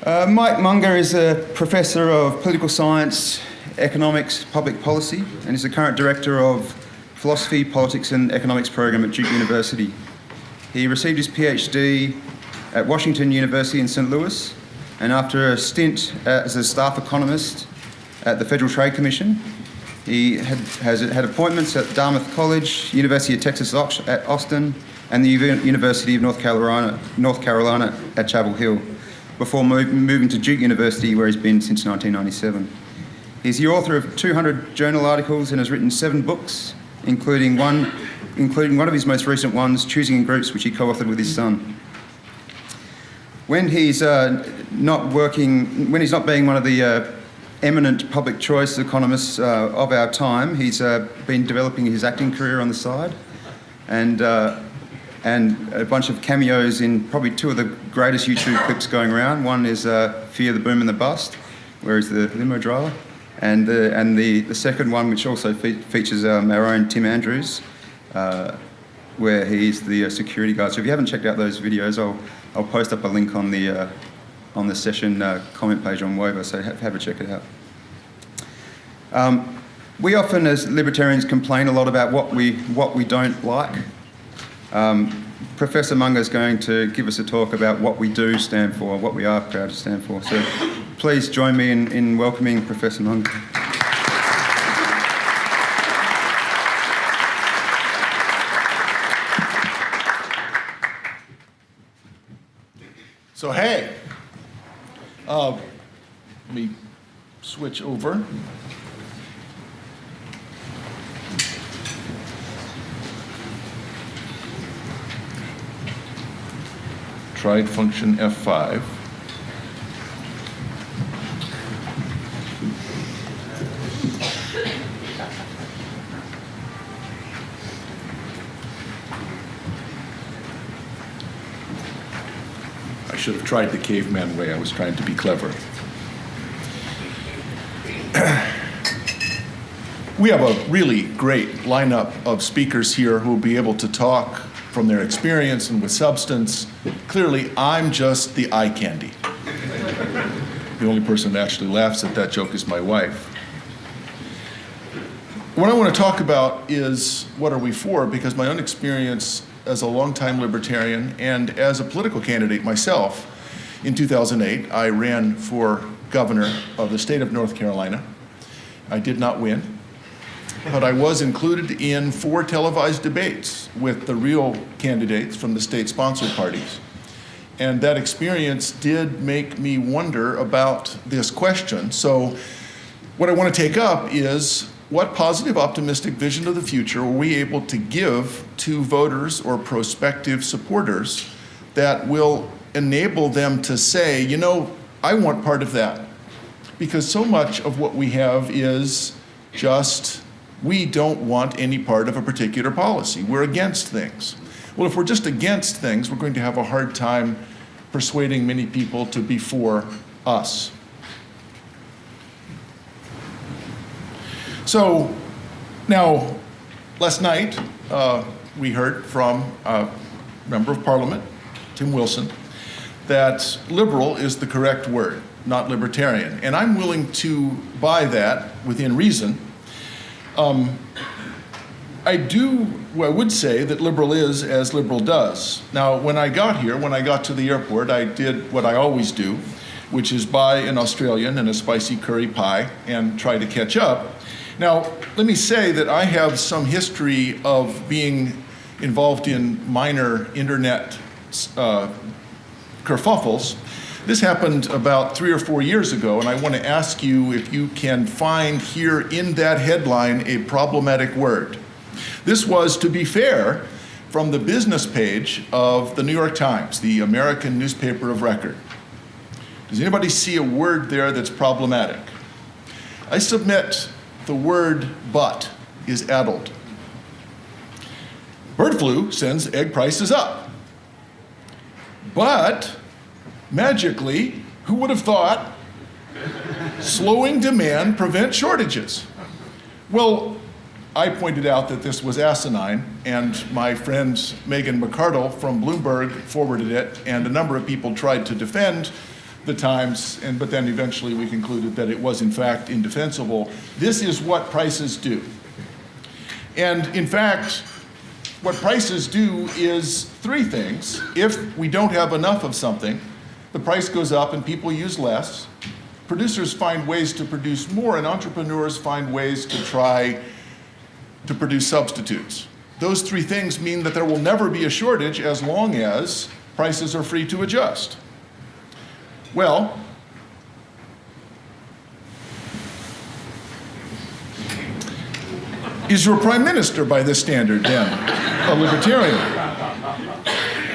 Mike Munger is a professor of political science, economics, public policy, and is the current director of philosophy, politics and economics program at Duke University. He received his PhD at Washington University in St. Louis, and after a stint as a staff economist at the Federal Trade Commission, he has had appointments at Dartmouth College, University of Texas at Austin, and the University of North Carolina at Chapel Hill, before moving to Duke University, where he's been since 1997. He's the author of 200 journal articles and has written 7 books, including one of his most recent ones, Choosing in Groups, which he co-authored with his son. When he's not being one of the eminent public choice economists of our time, he's been developing his acting career on the side, and a bunch of cameos in probably 2 of the greatest YouTube clips going around. One is Fear the Boom and the Bust, where he's the limo driver, and the second one, which also features our own Tim Andrews, where he's the security guard. So if you haven't checked out those videos, I'll post up a link on the session comment page on Wovo, so have a check it out. We often, as libertarians, complain a lot about what we don't like. Professor Munger is going to give us a talk about what we do stand for, what we are proud to stand for. So please join me in welcoming Professor Munger. So hey, let me switch over. Tried function F5. I should have tried the caveman way. I was trying to be clever. We have a really great lineup of speakers here who will be able to talk from their experience and with substance. Clearly, I'm just the eye candy. The only person that actually laughs at that joke is my wife. What I want to talk about is what are we for, because my own experience as a longtime libertarian and as a political candidate myself, in 2008, I ran for governor of the state of North Carolina. I did not win, but I was included in 4 televised debates with the real candidates from the state-sponsored parties. And that experience did make me wonder about this question. So what I want to take up is, what positive, optimistic vision of the future are we able to give to voters or prospective supporters that will enable them to say, you know, I want part of that? Because so much of what we have is just, we don't want any part of a particular policy. We're against things. Well, if we're just against things, we're going to have a hard time persuading many people to be for us. So now, last night, we heard from a member of Parliament, Tim Wilson, that liberal is the correct word, not libertarian. And I'm willing to buy that within reason. I would say that liberal is as liberal does. Now, when I got here, when I got to the airport, I did what I always do, which is buy an Australian and a spicy curry pie and try to catch up. Now, let me say that I have some history of being involved in minor internet kerfuffles. This happened about 3 or 4 years ago, and I want to ask you if you can find here in that headline a problematic word. This was, to be fair, from the business page of the New York Times, the American newspaper of record. Does anybody see a word there that's problematic? I submit the word "but" is addled. Bird flu sends egg prices up. But magically, who would have thought, slowing demand prevents shortages? Well, I pointed out that this was asinine, and my friend Megan McArdle from Bloomberg forwarded it, and a number of people tried to defend the times, but then eventually we concluded that it was in fact indefensible. This is what prices do. And in fact, what prices do is three things. If we don't have enough of something, the price goes up and people use less. Producers find ways to produce more, and entrepreneurs find ways to try to produce substitutes. Those three things mean that there will never be a shortage as long as prices are free to adjust. Well, is your prime minister, by this standard, then a libertarian?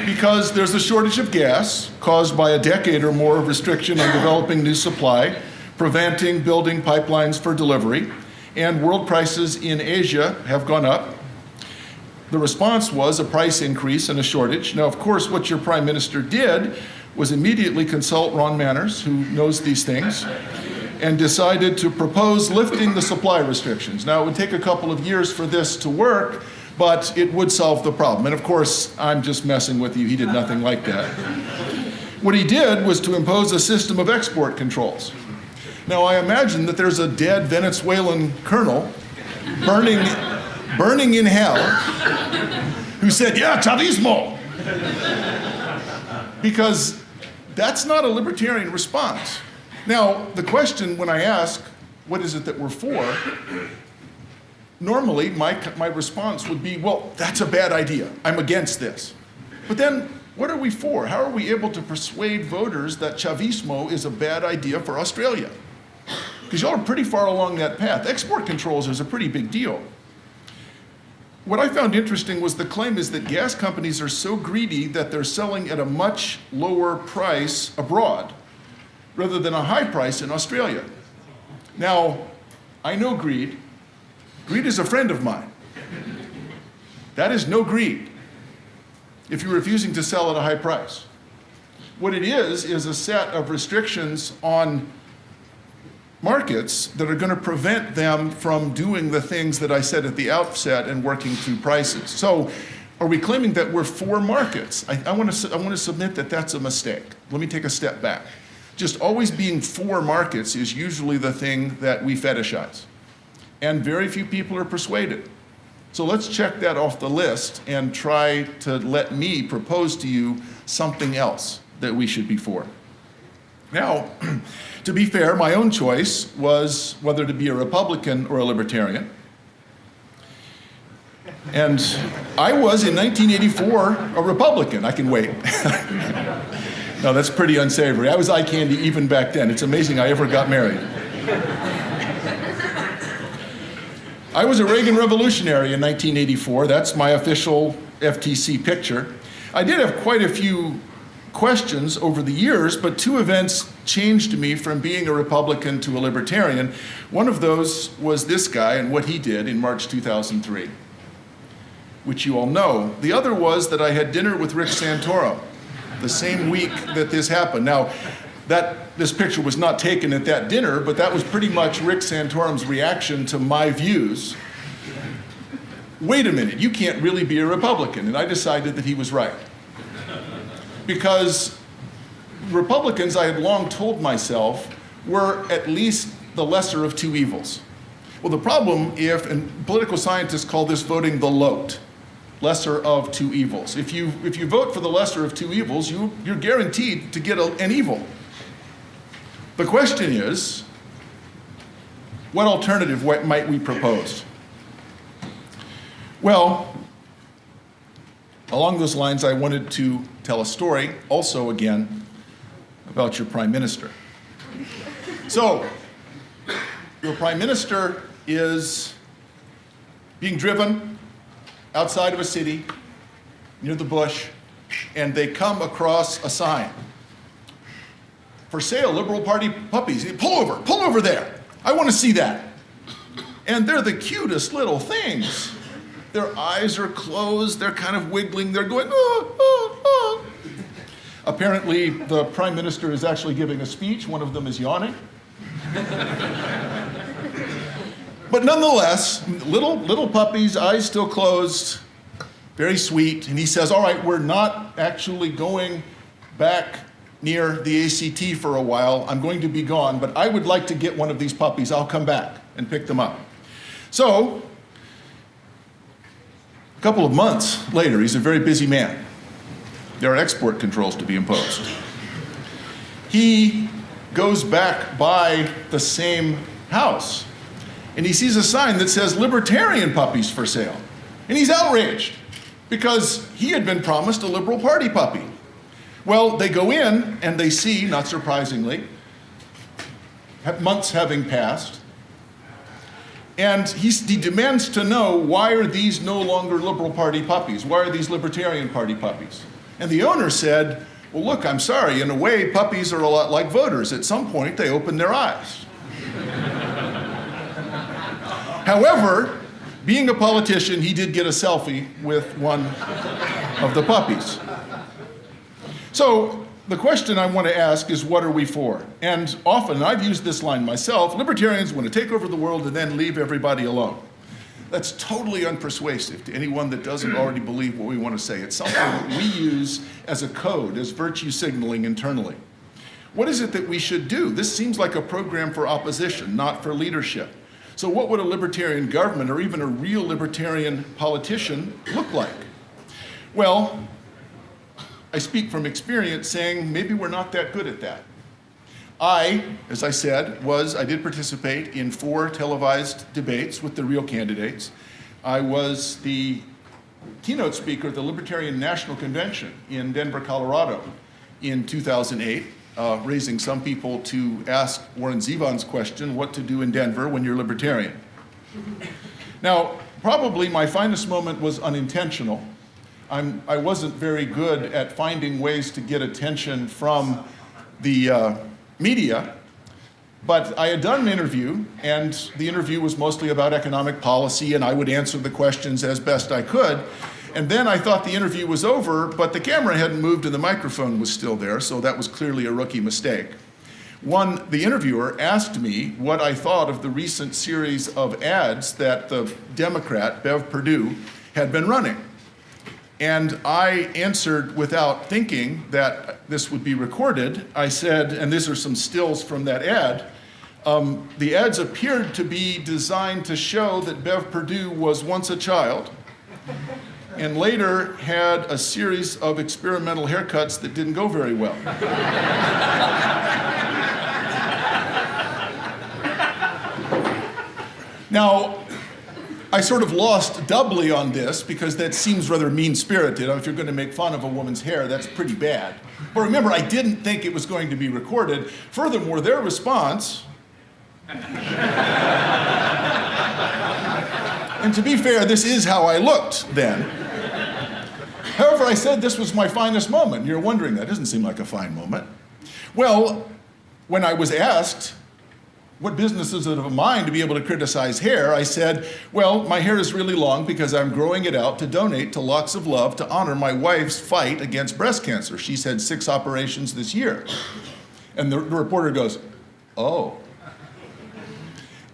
Because there's a shortage of gas caused by a decade or more of restriction on developing new supply, preventing building pipelines for delivery, and world prices in Asia have gone up. The response was a price increase and a shortage. Now, of course, what your prime minister did was immediately consult Ron Manners, who knows these things, and decided to propose lifting the supply restrictions. Now, it would take a couple of years for this to work, but it would solve the problem. And of course, I'm just messing with you. He did nothing like that. What he did was to impose a system of export controls. Now, I imagine that there's a dead Venezuelan colonel burning in hell who said, yeah, chavismo. Because that's not a libertarian response. Now, the question when I ask, what is it that we're for? Normally, my response would be, well, that's a bad idea. I'm against this. But then, what are we for? How are we able to persuade voters that chavismo is a bad idea for Australia? Because y'all are pretty far along that path. Export controls is a pretty big deal. What I found interesting was the claim is that gas companies are so greedy that they're selling at a much lower price abroad rather than a high price in Australia. Now, I know greed. Greed is a friend of mine. That is no greed if you're refusing to sell at a high price. What it is a set of restrictions on markets that are going to prevent them from doing the things that I said at the outset and working through prices. So are we claiming that we're for markets? I want to submit that that's a mistake. Let me take a step back. Just always being for markets is usually the thing that we fetishize. And very few people are persuaded. So let's check that off the list and try to let me propose to you something else that we should be for. Now, to be fair, my own choice was whether to be a Republican or a Libertarian. And I was, in 1984, a Republican. I can wait. No, that's pretty unsavory. I was eye candy even back then. It's amazing I ever got married. I was a Reagan revolutionary in 1984. That's my official FTC picture. I did have quite a few questions over the years, but two events changed me from being a Republican to a Libertarian. One of those was this guy and what he did in March 2003, which you all know. The other was that I had dinner with Rick Santorum the same week that this happened. Now, this picture was not taken at that dinner, but that was pretty much Rick Santorum's reaction to my views. Wait a minute, you can't really be a Republican. And I decided that he was right. Because Republicans, I had long told myself, were at least the lesser of two evils. Well, the problem and political scientists call this voting the LOTE, lesser of two evils. If you vote for the lesser of two evils, you're guaranteed to get an evil. The question is, what alternative might we propose? Well, along those lines, I wanted to tell a story, also again, about your prime minister. So, your prime minister is being driven outside of a city, near the bush, and they come across a sign. For sale, Liberal Party puppies. Pull over there. I want to see that. And they're the cutest little things. Their eyes are closed, they're kind of wiggling, they're going, oh, oh, oh. Apparently, the prime minister is actually giving a speech. One of them is yawning. But nonetheless, little puppies, eyes still closed, very sweet. And he says, all right, we're not actually going back near the ACT for a while. I'm going to be gone, but I would like to get one of these puppies. I'll come back and pick them up. So, a couple of months later, he's a very busy man. There are export controls to be imposed. He goes back by the same house, and he sees a sign that says libertarian puppies for sale. And he's outraged because he had been promised a Liberal Party puppy. Well, they go in and they see, not surprisingly, months having passed, and he demands to know, why are these no longer Liberal Party puppies? Why are these Libertarian Party puppies? And the owner said, well, look, I'm sorry, in a way, puppies are a lot like voters. At some point, they open their eyes. However, being a politician, he did get a selfie with one of the puppies. So the question I want to ask is, what are we for? And often, I've used this line myself, libertarians want to take over the world and then leave everybody alone. That's totally unpersuasive to anyone that doesn't already believe what we want to say. It's something that we use as a code, as virtue signaling internally. What is it that we should do? This seems like a program for opposition, not for leadership. So what would a libertarian government or even a real libertarian politician look like? Well, I speak from experience saying maybe we're not that good at that. As I said, I did participate in 4 televised debates with the real candidates. I was the keynote speaker at the Libertarian National Convention in Denver, Colorado in 2008, raising some people to ask Warren Zevon's question, what to do in Denver when you're libertarian. Now, probably my finest moment was unintentional. I wasn't very good at finding ways to get attention from the media, but I had done an interview, and the interview was mostly about economic policy, and I would answer the questions as best I could. And then I thought the interview was over, but the camera hadn't moved and the microphone was still there, so that was clearly a rookie mistake. The interviewer asked me what I thought of the recent series of ads that the Democrat, Bev Perdue, had been running. And I answered without thinking that this would be recorded. I said, and these are some stills from that ad, the ads appeared to be designed to show that Bev Perdue was once a child and later had a series of experimental haircuts that didn't go very well. Now, I sort of lost doubly on this because that seems rather mean-spirited. If you're going to make fun of a woman's hair, that's pretty bad. But remember, I didn't think it was going to be recorded. Furthermore, their response, and to be fair, this is how I looked then. However, I said this was my finest moment. You're wondering, that doesn't seem like a fine moment. Well, when I was asked, what business is it of mine to be able to criticize hair? I said, well, my hair is really long because I'm growing it out to donate to Locks of Love to honor my wife's fight against breast cancer. She's had 6 operations this year. And the reporter goes, oh.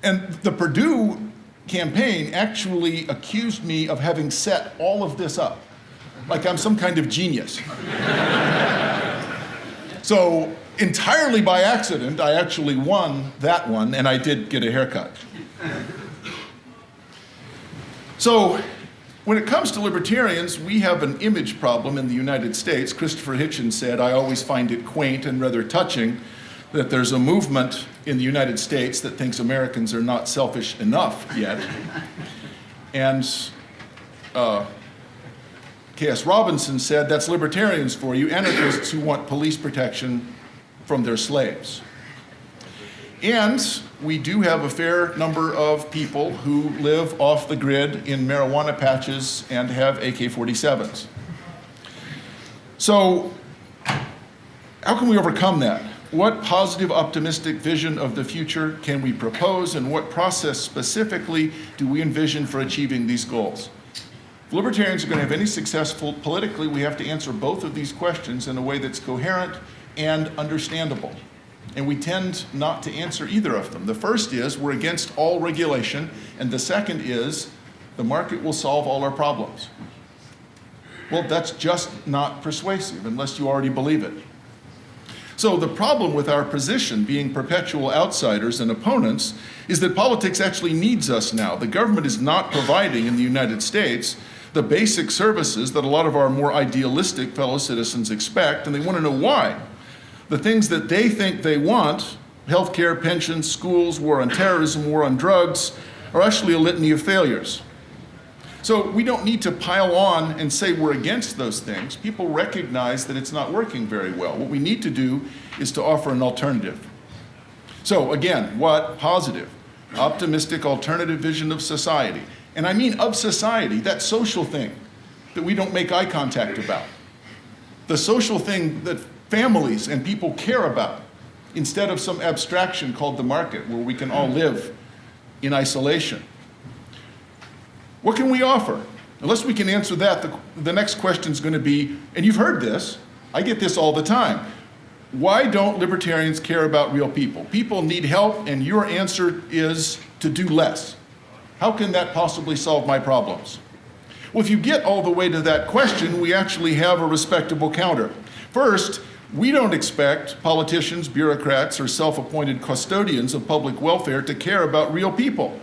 And the Perdue campaign actually accused me of having set all of this up, like I'm some kind of genius. So, entirely by accident, I actually won that one, and I did get a haircut. So, when it comes to libertarians, we have an image problem in the United States. Christopher Hitchens said, I always find it quaint and rather touching that there's a movement in the United States that thinks Americans are not selfish enough yet. And K.S. Robinson said, that's libertarians for you, anarchists who want police protection from their slaves. And we do have a fair number of people who live off the grid in marijuana patches and have AK-47s. So, how can we overcome that? What positive, optimistic vision of the future can we propose, and what process specifically do we envision for achieving these goals? If libertarians are going to have any success politically, we have to answer both of these questions in a way that's coherent and understandable. And we tend not to answer either of them. The first is we're against all regulation, and the second is the market will solve all our problems. Well, that's just not persuasive unless you already believe it. So the problem with our position, being perpetual outsiders and opponents, is that politics actually needs us now. The government is not providing in the United States the basic services that a lot of our more idealistic fellow citizens expect, and they want to know why. The things that they think they want, healthcare, pensions, schools, war on terrorism, war on drugs, are actually a litany of failures. So we don't need to pile on and say we're against those things. People recognize that it's not working very well. What we need to do is to offer an alternative. So again, what? Positive, optimistic, alternative vision of society. And I mean of society, that social thing that we don't make eye contact about. The social thing that families and people care about, instead of some abstraction called the market, where we can all live in isolation. What can we offer? Unless we can answer that, the next question is going to be, and you've heard this, I get this all the time, why don't libertarians care about real people? People need help, and your answer is to do less. How can that possibly solve my problems? Well, if you get all the way to that question, we actually have a respectable counter. First, we don't expect politicians, bureaucrats, or self-appointed custodians of public welfare to care about real people.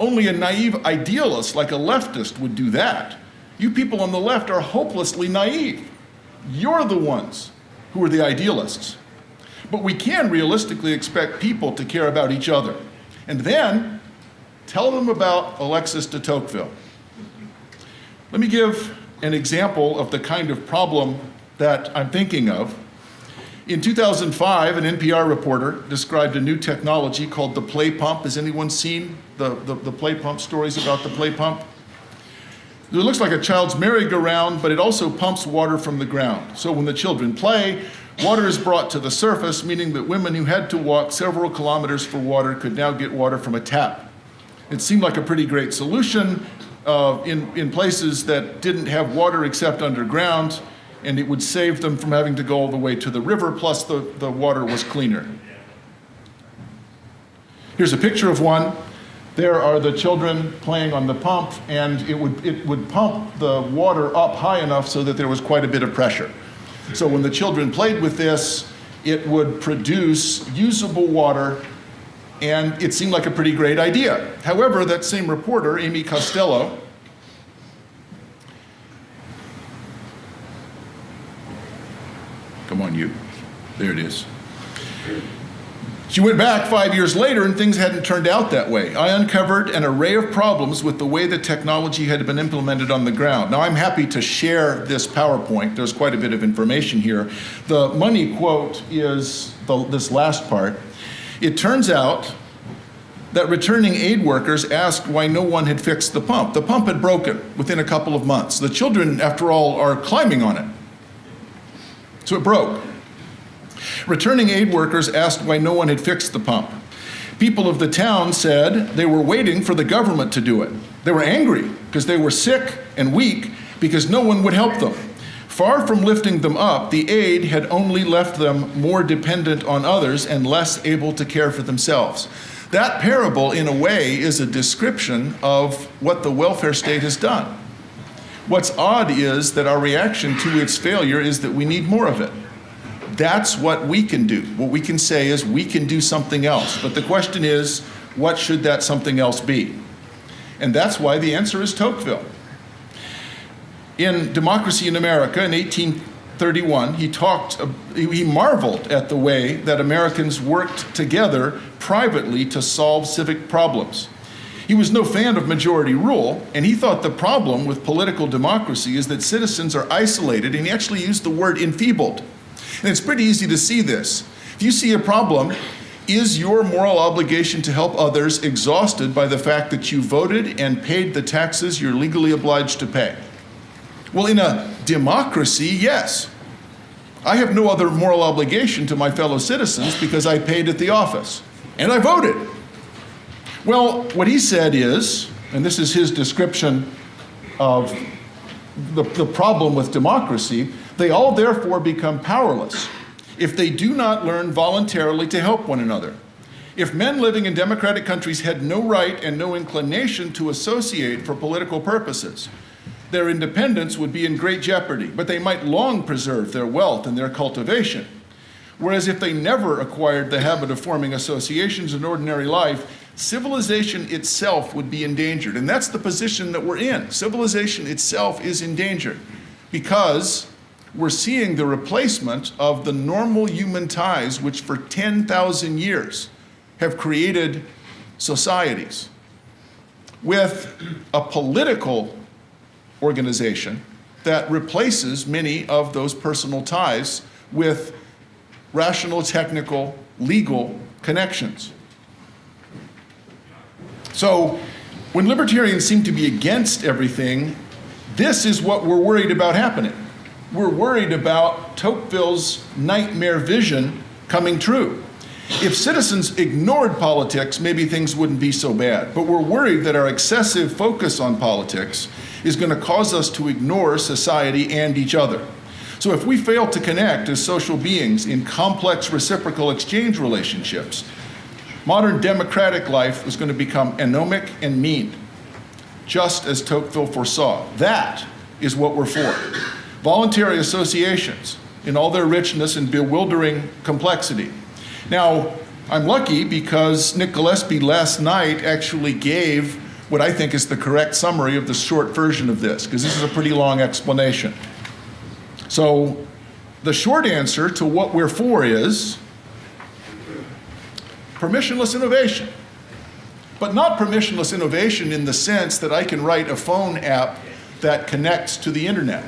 Only a naive idealist like a leftist would do that. You people on the left are hopelessly naive. You're the ones who are the idealists. But we can realistically expect people to care about each other. And then tell them about Alexis de Tocqueville. Let me give an example of the kind of problem that I'm thinking of. In 2005, an NPR reporter described a new technology called the play pump. Has anyone seen the play pump, stories about the play pump? It looks like a child's merry-go-round, but it also pumps water from the ground. So when the children play, water is brought to the surface, meaning that women who had to walk several kilometers for water could now get water from a tap. It seemed like a pretty great solution in places that didn't have water except underground, and it would save them from having to go all the way to the river, plus the water was cleaner. Here's a picture of one. There are the children playing on the pump, and it would pump the water up high enough so that there was quite a bit of pressure. So when the children played with this, it would produce usable water, and it seemed like a pretty great idea. However, that same reporter, Amy Costello, come on, you. There it is. She went back 5 years later, and things hadn't turned out that way. I uncovered an array of problems with the way the technology had been implemented on the ground. Now, I'm happy to share this PowerPoint. There's quite a bit of information here. The money quote is this last part. It turns out that returning aid workers asked why no one had fixed the pump. The pump had broken within a couple of months. The children, after all, are climbing on it. So it broke. Returning aid workers asked why no one had fixed the pump. People of the town said they were waiting for the government to do it. They were angry because they were sick and weak because no one would help them. Far from lifting them up, the aid had only left them more dependent on others and less able to care for themselves. That parable, in a way, is a description of what the welfare state has done. What's odd is that our reaction to its failure is that we need more of it. That's what we can do. What we can say is we can do something else. But the question is, what should that something else be? And that's why the answer is Tocqueville. In Democracy in America in 1831, he marveled at the way that Americans worked together privately to solve civic problems. He was no fan of majority rule, and he thought the problem with political democracy is that citizens are isolated, and he actually used the word enfeebled. And it's pretty easy to see this. If you see a problem, is your moral obligation to help others exhausted by the fact that you voted and paid the taxes you're legally obliged to pay? Well, in a democracy, yes. I have no other moral obligation to my fellow citizens because I paid at the office, and I voted. Well, what he said is, and this is his description of the problem with democracy, they all therefore become powerless if they do not learn voluntarily to help one another. If men living in democratic countries had no right and no inclination to associate for political purposes, their independence would be in great jeopardy, but they might long preserve their wealth and their cultivation. Whereas if they never acquired the habit of forming associations in ordinary life, civilization itself would be endangered. And that's the position that we're in. Civilization itself is endangered because we're seeing the replacement of the normal human ties which for 10,000 years have created societies with a political organization that replaces many of those personal ties with rational, technical, legal connections. So when libertarians seem to be against everything, this is what we're worried about happening. We're worried about Tocqueville's nightmare vision coming true. If citizens ignored politics, maybe things wouldn't be so bad. But we're worried that our excessive focus on politics is going to cause us to ignore society and each other. So if we fail to connect as social beings in complex reciprocal exchange relationships, modern democratic life is going to become anomic and mean, just as Tocqueville foresaw. That is what we're for. Voluntary associations in all their richness and bewildering complexity. Now, I'm lucky because Nick Gillespie last night actually gave what I think is the correct summary of the short version of this, because this is a pretty long explanation. So the short answer to what we're for is permissionless innovation. But not permissionless innovation in the sense that I can write a phone app that connects to the internet.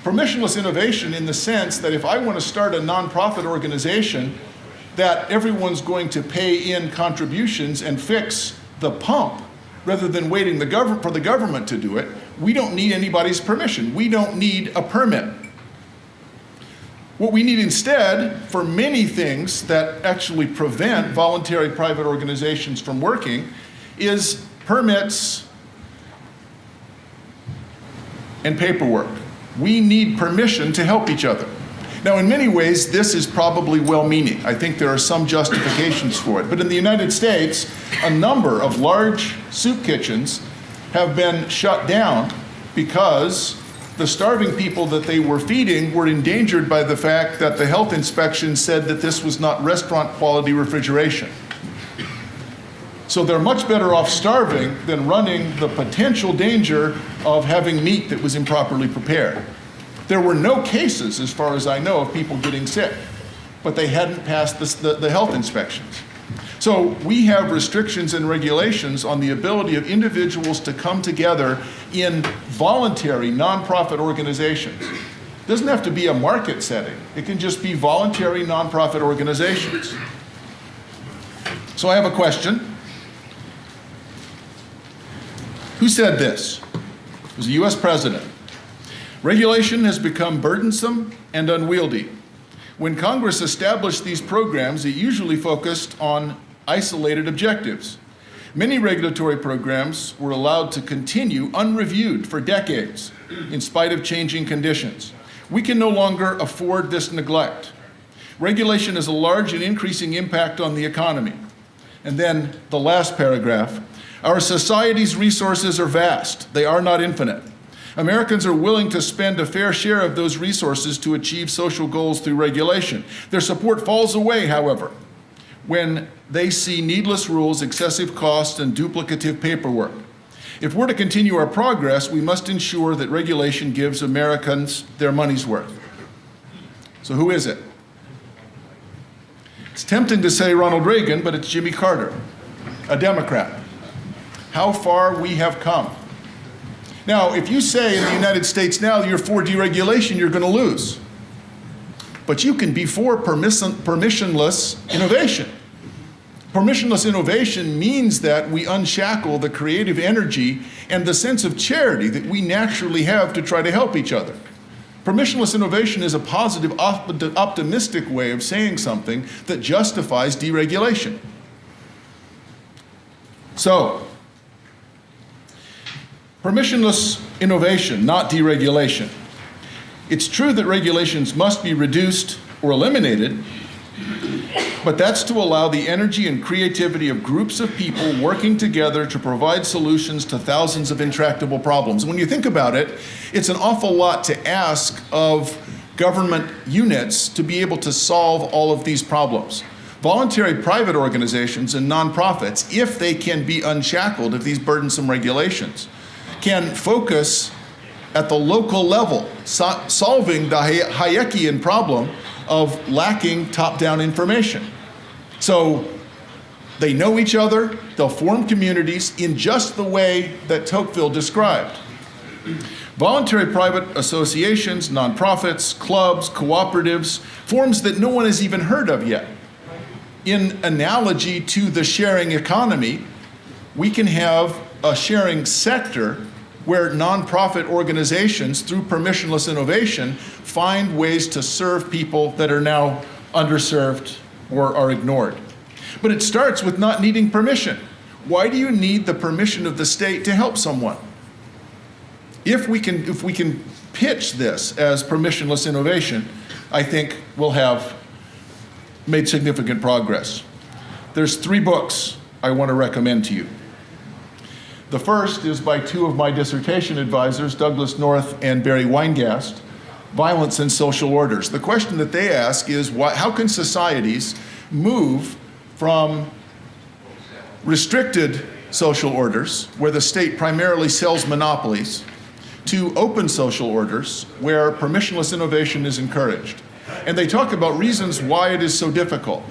Permissionless innovation in the sense that if I want to start a nonprofit organization, that everyone's going to pay in contributions and fix the pump rather than waiting for the government to do it, we don't need anybody's permission. We don't need a permit. What we need instead, for many things that actually prevent voluntary private organizations from working, is permits and paperwork. We need permission to help each other. Now, in many ways, this is probably well-meaning. I think there are some justifications for it. But in the United States, a number of large soup kitchens have been shut down because the starving people that they were feeding were endangered by the fact that the health inspection said that this was not restaurant-quality refrigeration. So they're much better off starving than running the potential danger of having meat that was improperly prepared. There were no cases, as far as I know, of people getting sick, but they hadn't passed the health inspections. So we have restrictions and regulations on the ability of individuals to come together in voluntary nonprofit organizations. It doesn't have to be a market setting. It can just be voluntary nonprofit organizations. So I have a question. Who said this? It was the US president. Regulation has become burdensome and unwieldy. When Congress established these programs, it usually focused on isolated objectives. Many regulatory programs were allowed to continue unreviewed for decades in spite of changing conditions. We can no longer afford this neglect. Regulation has a large and increasing impact on the economy. And then the last paragraph, our society's resources are vast. They are not infinite. Americans are willing to spend a fair share of those resources to achieve social goals through regulation. Their support falls away, however, when they see needless rules, excessive costs, and duplicative paperwork. If we're to continue our progress, we must ensure that regulation gives Americans their money's worth. So who is it? It's tempting to say Ronald Reagan, but it's Jimmy Carter, a Democrat. How far we have come. Now, if you say in the United States now you're for deregulation, you're going to lose. But you can be for permissionless innovation. Permissionless innovation means that we unshackle the creative energy and the sense of charity that we naturally have to try to help each other. Permissionless innovation is a positive, optimistic way of saying something that justifies deregulation. So, permissionless innovation, not deregulation. It's true that regulations must be reduced or eliminated, but that's to allow the energy and creativity of groups of people working together to provide solutions to thousands of intractable problems. When you think about it, it's an awful lot to ask of government units to be able to solve all of these problems. Voluntary private organizations and nonprofits, if they can be unshackled of these burdensome regulations, can focus at the local level, solving the Hayekian problem of lacking top-down information. So they know each other, they'll form communities in just the way that Tocqueville described. Voluntary private associations, nonprofits, clubs, cooperatives, forms that no one has even heard of yet. In analogy to the sharing economy, we can have a sharing sector where nonprofit organizations, through permissionless innovation, find ways to serve people that are now underserved or are ignored. But it starts with not needing permission. Why do you need the permission of the state to help someone? If we can pitch this as permissionless innovation, I think we'll have made significant progress. There's 3 books I want to recommend to you. The first is by 2 of my dissertation advisors, Douglas North and Barry Weingast, Violence and Social Orders. The question that they ask is, how can societies move from restricted social orders, where the state primarily sells monopolies, to open social orders, where permissionless innovation is encouraged? And they talk about reasons why it is so difficult.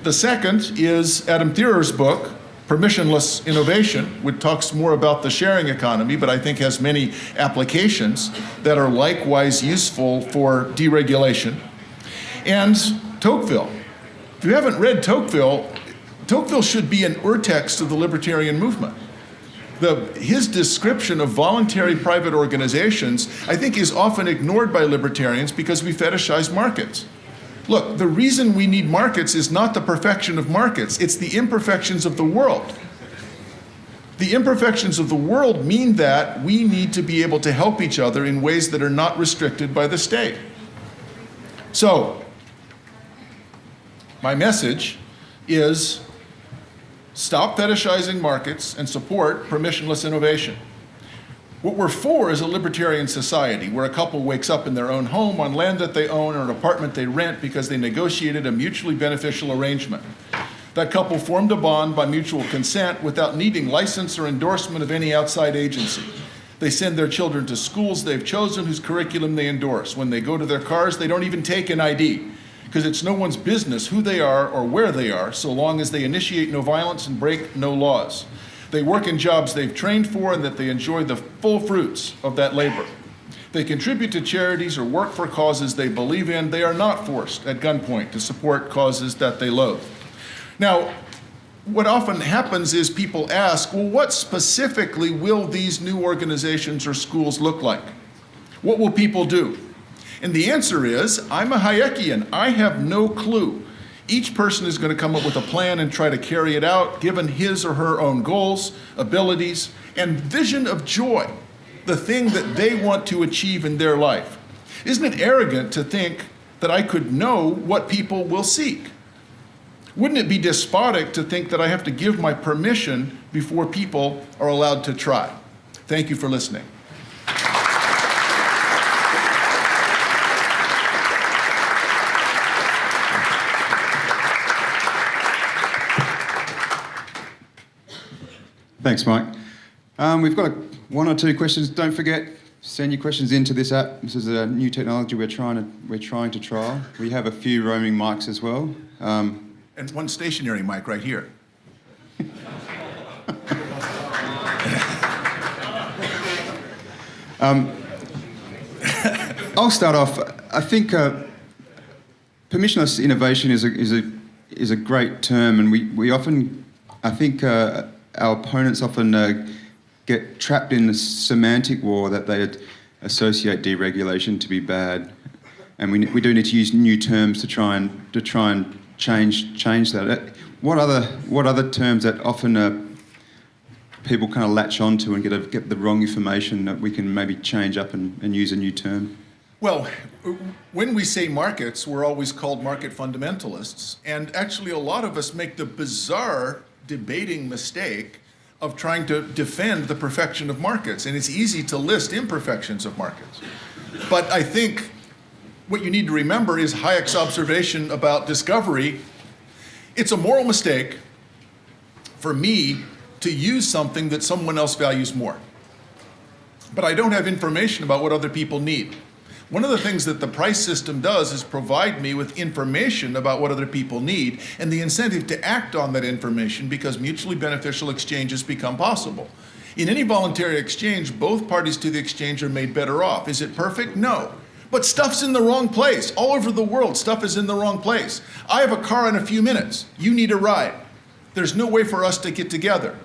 The second is Adam Thierer's book, Permissionless Innovation, which talks more about the sharing economy, but I think has many applications that are likewise useful for deregulation. And Tocqueville. If you haven't read Tocqueville, Tocqueville should be an urtext of the libertarian movement. His description of voluntary private organizations, I think, is often ignored by libertarians because we fetishize markets. Look, the reason we need markets is not the perfection of markets, it's the imperfections of the world. The imperfections of the world mean that we need to be able to help each other in ways that are not restricted by the state. So, my message is, stop fetishizing markets and support permissionless innovation. What we're for is a libertarian society where a couple wakes up in their own home on land that they own or an apartment they rent because they negotiated a mutually beneficial arrangement. That couple formed a bond by mutual consent without needing license or endorsement of any outside agency. They send their children to schools they've chosen whose curriculum they endorse. When they go to their cars, they don't even take an ID, because it's no one's business who they are or where they are, so long as they initiate no violence and break no laws. They work in jobs they've trained for and that they enjoy the full fruits of that labor. They contribute to charities or work for causes they believe in. They are not forced at gunpoint to support causes that they loathe. Now, what often happens is people ask, well, what specifically will these new organizations or schools look like? What will people do? And the answer is, I'm a Hayekian. I have no clue. Each person is going to come up with a plan and try to carry it out, given his or her own goals, abilities, and vision of joy, the thing that they want to achieve in their life. Isn't it arrogant to think that I could know what people will seek? Wouldn't it be despotic to think that I have to give my permission before people are allowed to try? Thank you for listening. Thanks, Mike. We've got 1 or 2 questions. Don't forget, send your questions into this app. This is a new technology we're trying to trial. We have a few roaming mics as well. And 1 stationary mic right here. I'll start off. I think permissionless innovation is a great term, and we often, I think, our opponents often get trapped in the semantic war that they associate deregulation to be bad, and we do need to use new terms to try and change that. What other terms that often people kind of latch onto and get the wrong information that we can maybe change up and use a new term? Well, when we say markets, we're always called market fundamentalists, and actually a lot of us make the bizarre debating mistake of trying to defend the perfection of markets, and it's easy to list imperfections of markets. But I think what you need to remember is Hayek's observation about discovery. It's a moral mistake for me to use something that someone else values more. But I don't have information about what other people need. One of the things that the price system does is provide me with information about what other people need and the incentive to act on that information, because mutually beneficial exchanges become possible. In any voluntary exchange, both parties to the exchange are made better off. Is it perfect? No. But stuff's in the wrong place. All over the world, stuff is in the wrong place. I have a car in a few minutes. You need a ride. There's no way for us to get together.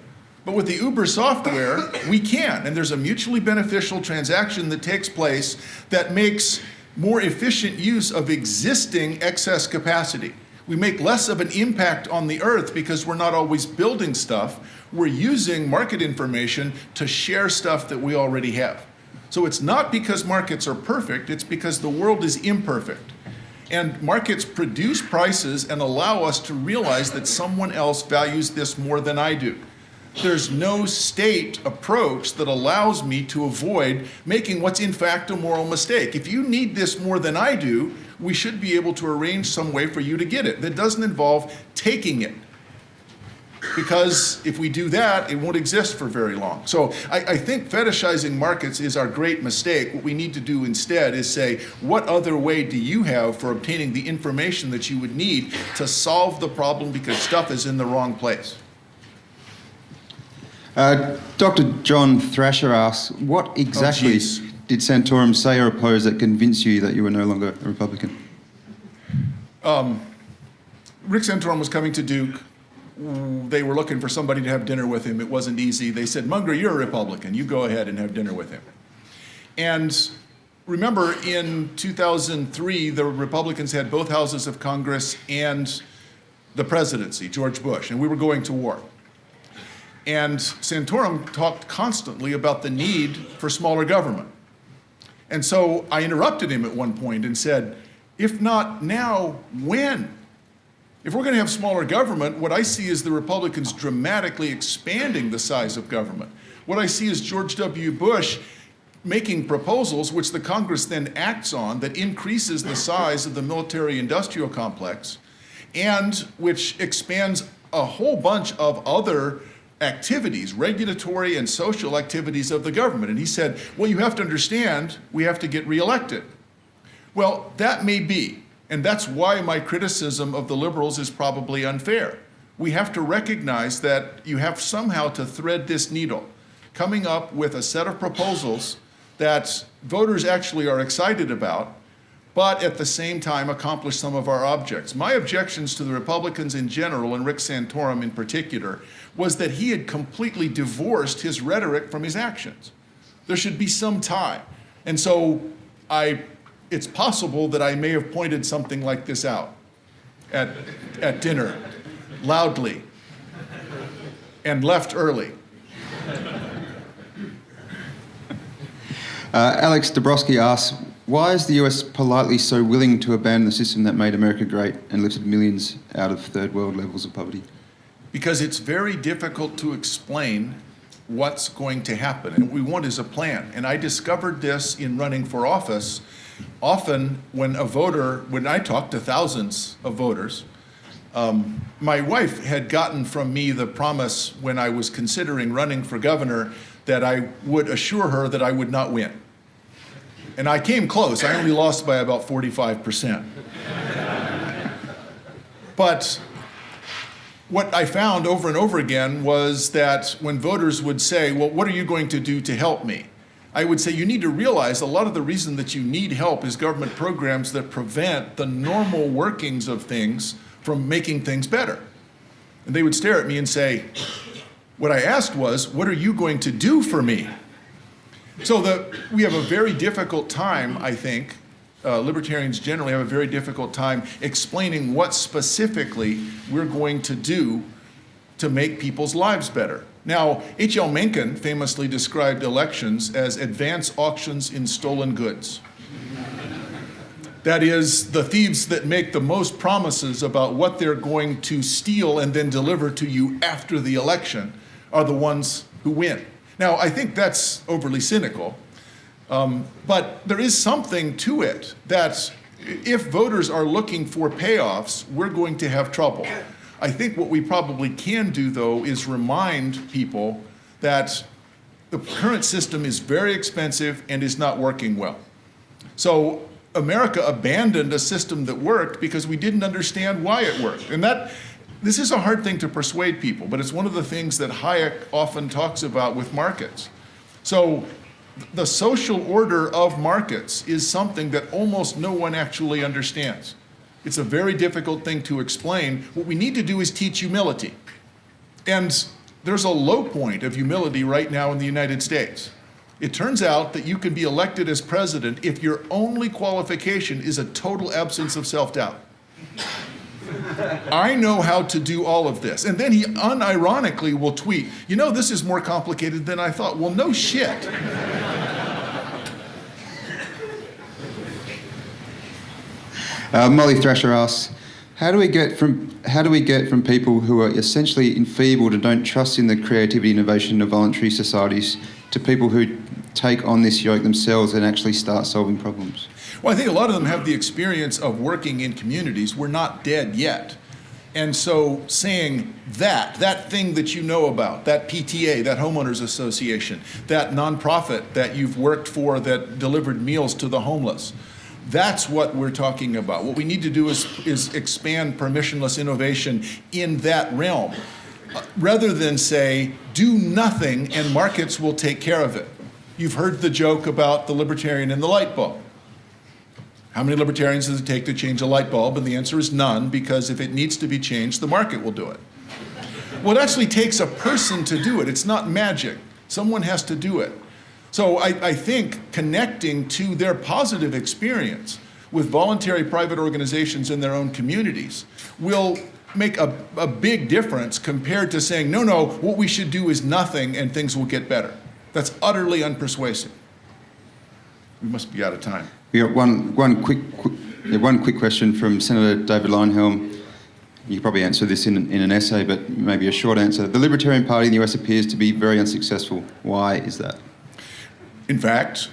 But with the Uber software, we can, and there's a mutually beneficial transaction that takes place that makes more efficient use of existing excess capacity. We make less of an impact on the earth because we're not always building stuff. We're using market information to share stuff that we already have. So it's not because markets are perfect, it's because the world is imperfect. And markets produce prices and allow us to realize that someone else values this more than I do. There's no state approach that allows me to avoid making what's in fact a moral mistake. If you need this more than I do, we should be able to arrange some way for you to get it that doesn't involve taking it. Because if we do that, it won't exist for very long. So I think fetishizing markets is our great mistake. What we need to do instead is say, what other way do you have for obtaining the information that you would need to solve the problem because stuff is in the wrong place? Dr. John Thrasher asks, what exactly did Santorum say or oppose that convinced you that you were no longer a Republican? Rick Santorum was coming to Duke. They were looking for somebody to have dinner with him. It wasn't easy. They said, Munger, you're a Republican. You go ahead and have dinner with him. And remember, in 2003, the Republicans had both houses of Congress and the presidency, George Bush, and we were going to war. And Santorum talked constantly about the need for smaller government. And so I interrupted him at one point and said, if not now, when? If we're going to have smaller government, what I see is the Republicans dramatically expanding the size of government. What I see is George W. Bush making proposals which the Congress then acts on that increases the size of the military-industrial complex and which expands a whole bunch of other activities, regulatory and social activities of the government. And he said, well, you have to understand, we have to get reelected. Well, that may be, and that's why my criticism of the liberals is probably unfair. We have to recognize that you have somehow to thread this needle, coming up with a set of proposals that voters actually are excited about, but at the same time accomplish some of our objects. My objections to the Republicans in general, and Rick Santorum in particular, was that he had completely divorced his rhetoric from his actions. There should be some tie. And so it's possible that I may have pointed something like this out at dinner, loudly, and left early. Alex Dabrowski asks, why is the US politely so willing to abandon the system that made America great and lifted millions out of third world levels of poverty? Because it's very difficult to explain what's going to happen. And what we want is a plan. And I discovered this in running for office. Often when I talk to thousands of voters, my wife had gotten from me the promise when I was considering running for governor that I would assure her that I would not win. And I came close. I only lost by about 45%. But what I found over and over again was that when voters would say, well, what are you going to do to help me? I would say, you need to realize a lot of the reason that you need help is government programs that prevent the normal workings of things from making things better. And they would stare at me and say, what I asked was, what are you going to do for me? So we have a very difficult time, I think, libertarians generally have a very difficult time explaining what specifically we're going to do to make people's lives better. Now, H.L. Mencken famously described elections as advance auctions in stolen goods. That is, the thieves that make the most promises about what they're going to steal and then deliver to you after the election are the ones who win. Now, I think that's overly cynical, but there is something to it that if voters are looking for payoffs, we're going to have trouble. I think what we probably can do, though, is remind people that the current system is very expensive and is not working well. So America abandoned a system that worked because we didn't understand why it worked. And this is a hard thing to persuade people, but it's one of the things that Hayek often talks about with markets. So the social order of markets is something that almost no one actually understands. It's a very difficult thing to explain. What we need to do is teach humility. And there's a low point of humility right now in the United States. It turns out that you can be elected as president if your only qualification is a total absence of self-doubt. I know how to do all of this. And then he unironically will tweet, you know, this is more complicated than I thought. Well, no shit. Molly Thrasher asks, how do we get from people who are essentially enfeebled and don't trust in the creativity and innovation of voluntary societies to people who take on this yoke themselves and actually start solving problems? Well, I think a lot of them have the experience of working in communities. We're not dead yet. And so saying that thing that you know about, that PTA, that homeowners association, that nonprofit that you've worked for that delivered meals to the homeless, that's what we're talking about. What we need to do is expand permissionless innovation in that realm, rather than say, do nothing and markets will take care of it. You've heard the joke about the libertarian and the light bulb. How many libertarians does it take to change a light bulb? And the answer is none, because if it needs to be changed, the market will do it. Well, it actually takes a person to do it. It's not magic. Someone has to do it. So I think connecting to their positive experience with voluntary private organizations in their own communities will make a big difference compared to saying, no, what we should do is nothing and things will get better. That's utterly unpersuasive. We must be out of time. We got one quick question from Senator David Leyonhjelm. You could probably answer this in an essay, but maybe a short answer. The Libertarian Party in the US appears to be very unsuccessful. Why is that? In fact,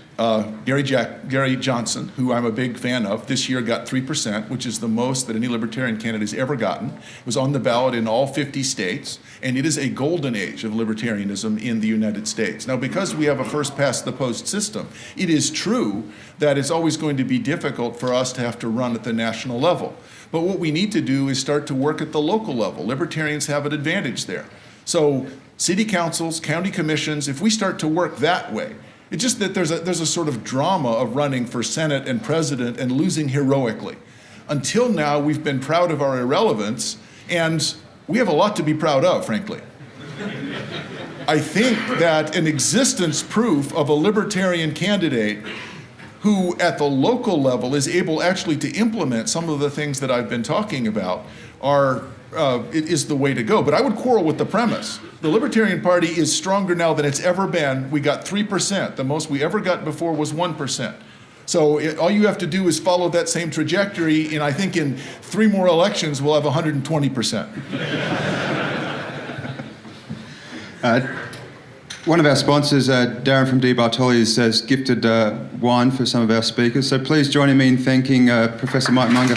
Gary Johnson, who I'm a big fan of, this year got 3%, which is the most that any Libertarian candidate has ever gotten. It was on the ballot in all 50 states, and it is a golden age of libertarianism in the United States. Now, because we have a first-past-the-post system, it is true that it's always going to be difficult for us to have to run at the national level. But what we need to do is start to work at the local level. Libertarians have an advantage there. So city councils, county commissions, if we start to work that way, it's just that there's a sort of drama of running for Senate and president and losing heroically. Until now, we've been proud of our irrelevance, and we have a lot to be proud of, frankly. I think that an existence proof of a libertarian candidate who at the local level is able actually to implement some of the things that I've been talking about it is the way to go. But I would quarrel with the premise. The Libertarian Party is stronger now than it's ever been. We got 3%. The most we ever got before was 1%. So all you have to do is follow that same trajectory, and I think in 3 more elections we'll have 120%. One of our sponsors, Darren from D. Bartoli's, has gifted wine for some of our speakers. So please join me in thanking Professor Mike Munger.